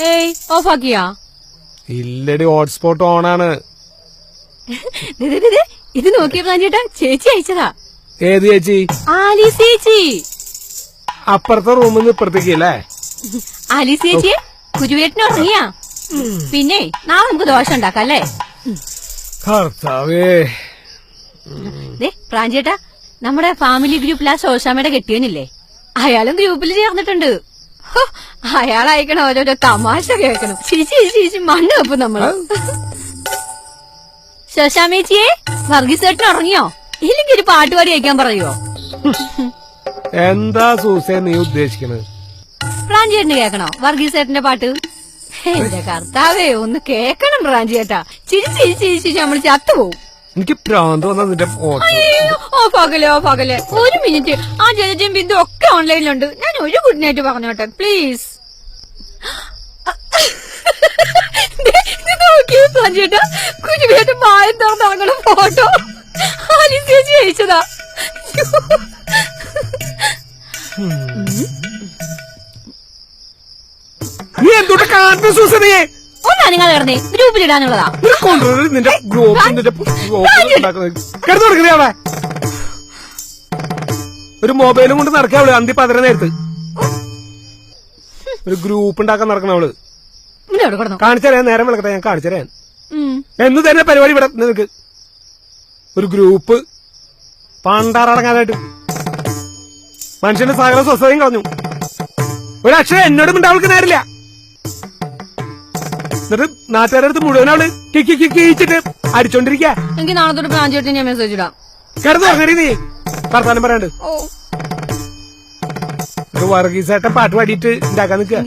ഏയ് ഓഫാക്കിയാ? ഇല്ലടി, ഹോട്ട്സ്പോട്ട് ഓണാണ്. ഇത് നോക്കിയ പ്രാഞ്ചേട്ടാ, ചേച്ചി അയച്ചതാ. ഏത് ചേച്ചി? ആലീസ് ചേച്ചി. അപ്പുറത്തെ റൂമിൽ നിന്ന് ഇപ്പുറത്തേക്ക് അല്ലേ? ആലീസ് ചേച്ചി കുരുവേട്ടിന് ഉറങ്ങിയാ? പിന്നെ നാളെ നമുക്ക് ദോശ ഉണ്ടാക്കാം അല്ലേ? കർത്താവേ. പ്രാഞ്ചേട്ടാ, നമ്മുടെ ഫാമിലി ഗ്രൂപ്പിൽ ആ ശോശാമ്മയുടെ കെട്ടിയനില്ലേ, അയാളും ഗ്രൂപ്പിൽ ചേർന്നിട്ടുണ്ട്. അയാൾ അയക്കണ ഓരോരോ തമാശ കേൾക്കണം. ചേച്ചി മണ്ണ് വെപ്പും നമ്മള്. ശോശാമേച്ചിയെ, വർഗീസേട്ടൻ ഉറങ്ങിയോ? ഇല്ലെങ്കിൽ ഒരു പാട്ടുപാടി അയക്കാൻ പറയുവോ? എന്താ സൂസേ നീ ഉദ്ദേശിക്കണത്? പ്രാഞ്ചേട്ടന് കേക്കണോ വർഗീസേട്ടന്റെ പാട്ട്? എന്റെ കർത്താവേ, ഒന്ന് കേക്കണം പ്രാഞ്ചേട്ടാ. ചിരിച്ച് നമ്മൾ ചത്തുപോകും. എനിക്ക് പ്രാന്ത് വന്ന നിന്റെ ഓഫാകല്ലേ. ഒരു മിനിറ്റ്, ആ ജലജയും ബിന്ദു ഒക്കെ ഓൺലൈനിലുണ്ട്. ഞാൻ ഒരു ഗുഡ് നൈറ്റ് പറഞ്ഞോട്ടെ പ്ലീസ്. നോക്കിയേ പ്രാഞ്ചേട്ടാ, കുരുവേട്ടൻ മായം തുറന്നിറങ്ങണ ഫോട്ടോ ആലീസ് ചേച്ചി അയച്ചതാ. നീ എന്തുകൊണ്ട് കാണുന്ന സൂസനയെ? ഒന്നാ നിങ്ങൾ കിടന്നേ, ഗ്രൂപ്പിലിടാനുള്ളതാ. നിന്റെ അവിടെ ഒരു മൊബൈലും കൊണ്ട് നടക്കാവള് അന്തി 11 നേരത്ത്. ഒരു ഗ്രൂപ്പ് ഉണ്ടാക്കാൻ നടക്കണവള്. കാണിച്ചറിയാൻ നേരം വിളക്കട്ടെ, ഞാൻ കാണിച്ചറിയാൻ. എന്ന് തന്നെ പരിപാടി ഇവിടെ നിനക്ക്. ഒരു ഗ്രൂപ്പ് പണ്ടാറടങ്ങാനായിട്ട് മനുഷ്യന്റെ സകല സ്വസ്ഥതയും കളഞ്ഞു. ഒരക്ഷരം എന്നോടും അവൾക്ക് നേരില്ല. എന്നിട്ട് നാട്ടുകാരുടെ അടുത്ത് മുഴുവൻ അവള് കിച്ചിട്ട് അടിച്ചോണ്ടിരിക്കാ. എനിക്ക് നാളെ തൊട്ട് പ്രാഞ്ചേട്ടൻ ഞാൻ മെസ്സേജ് ഇടാം. കിടന്നു പറഞ്ഞി നീ വർത്താനം പറയാണ്ട്. വർഗീസായിട്ട് പാട്ട് പാടിയിട്ട് ഉണ്ടാക്കാൻ നിൽക്കുക.